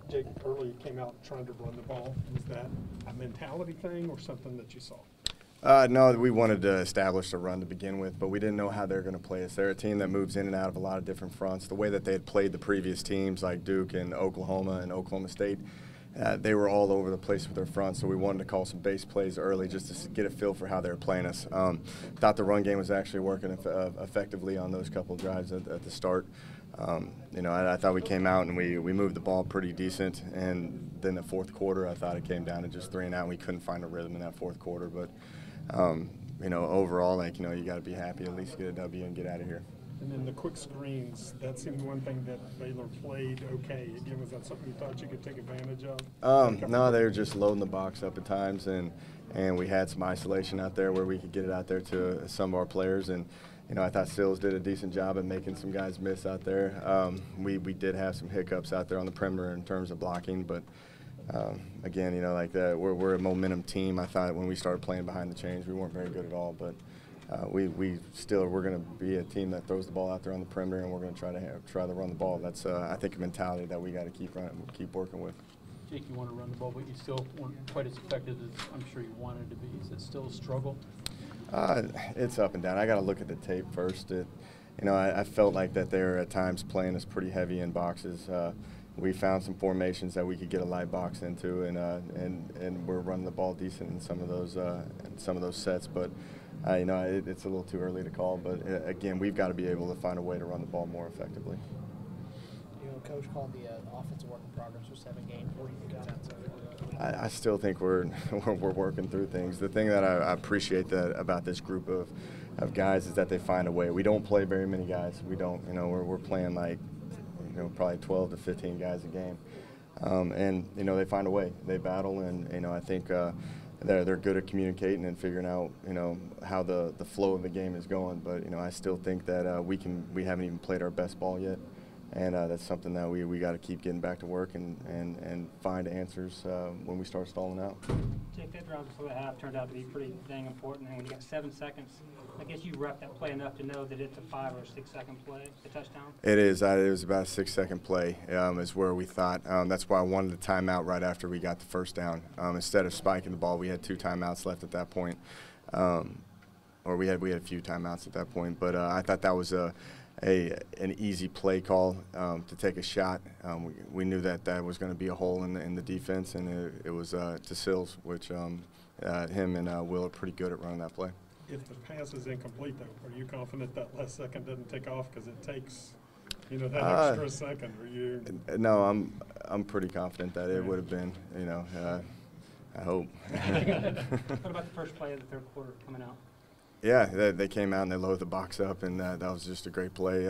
Jake early came out trying to run the ball. Was that a mentality thing or something that you saw? No, we wanted to establish a run to begin with, but we didn't know how they were going to play us. They're a team that moves in and out of a lot of different fronts. The way that they had played the previous teams like Duke and Oklahoma State, they were all over the place with their front, so we wanted to call some base plays early just to get a feel for how they were playing us. Thought the run game was actually working effectively on those couple of drives at the start. I thought we came out and we moved the ball pretty decent, and then the fourth quarter I thought it came down to just 3 and out, and we couldn't find a rhythm in that fourth quarter. But overall, you got to be happy at least get a W and get out of here. And then the quick screens, that seemed one thing that Baylor played okay. Again, was that something you thought you could take advantage of? No, they were just loading the box up at times, and we had some isolation out there where we could get it out there to some of our players. And I thought Sills did a decent job at making some guys miss out there. We did have some hiccups out there on the perimeter in terms of blocking, but again, we're a momentum team. I thought when we started playing behind the chains, we weren't very good at all, but we're going to be a team that throws the ball out there on the perimeter, and we're going to try to run the ball. That's I think a mentality that we got to keep working with. Jake, you want to run the ball, but you still weren't quite as effective as I'm sure you wanted to be. Is it still a struggle? It's up and down. I got to look at the tape first. I felt like that they were at times playing us pretty heavy in boxes. We found some formations that we could get a light box into, and we're running the ball decent in some of those sets. But it's a little too early to call. But again, we've got to be able to find a way to run the ball more effectively. Coach called the offensive work in progress for 7 games. What do you think of that? I still think we're working through things. The thing that I appreciate about this group of guys is that they find a way. We don't play very many guys. We don't. We're playing like probably 12 to 15 guys a game, and they find a way. They battle, and I think they're good at communicating and figuring out how the flow of the game is going. But I still think that we haven't even played our best ball yet. And that's something that we got to keep getting back to work and find answers when we start stalling out. Jake, that drive before the half turned out to be pretty dang important. And when you got 7 seconds, I guess you rep that play enough to know that it's a 5 or 6 second play, a touchdown. It is. It was about a 6 second play. Is where we thought. That's why I wanted the timeout right after we got the first down. Instead of spiking the ball, we had 2 timeouts left at that point, or we had a few timeouts at that point. But I thought that was an easy play call to take a shot. We knew that was going to be a hole in the defense, and it was to Sills, which him and Will are pretty good at running that play. If the pass is incomplete, though, are you confident that last second doesn't take off because it takes that extra second? Are you? No, I'm pretty confident that it would have been. I hope. What about the first play of the third quarter coming out? Yeah, they came out and they loaded the box up, and that was just a great play.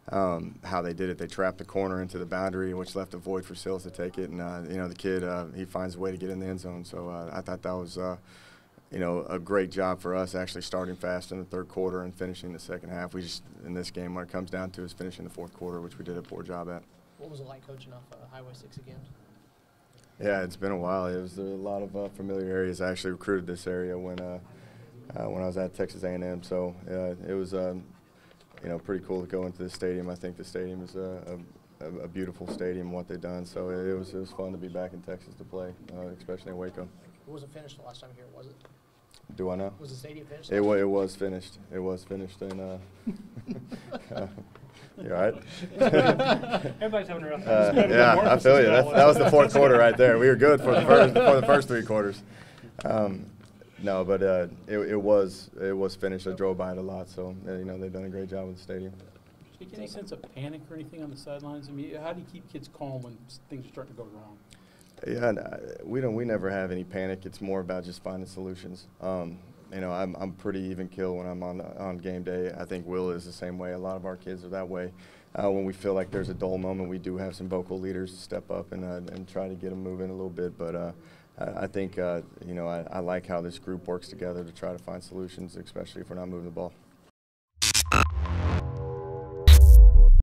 How they did it, they trapped the corner into the boundary, which left a void for Sills to take it. And the kid, he finds a way to get in the end zone. So I thought that was a great job for us, actually starting fast in the third quarter and finishing the second half. We just in this game, what it comes down to is finishing the fourth quarter, which we did a poor job at. What was it like coaching off Highway 6 again? Yeah, it's been a while. It was a lot of familiar areas. I actually recruited this area when I was at Texas A&M, so it was pretty cool to go into the stadium. I think the stadium is a beautiful stadium, what they've done. So it was fun to be back in Texas to play, especially in Waco. It wasn't finished the last time here, was it? Do I know? Was the stadium finished? It was finished. It was finished, and you all right? Everybody's having a rough time. Yeah, I feel you. That was the fourth quarter right there. We were good for the first 3 quarters. No, but it was finished. I drove by it a lot, so they've done a great job with the stadium. Jake, any sense of panic or anything on the sidelines? I mean, how do you keep kids calm when things are starting to go wrong? Yeah, we never have any panic. It's more about just finding solutions. I'm pretty even kill when I'm on game day. I think Will is the same way. A lot of our kids are that way. When we feel like there's a dull moment, we do have some vocal leaders step up and try to get them moving a little bit, but. I think, I like how this group works together to try to find solutions, especially if we're not moving the ball.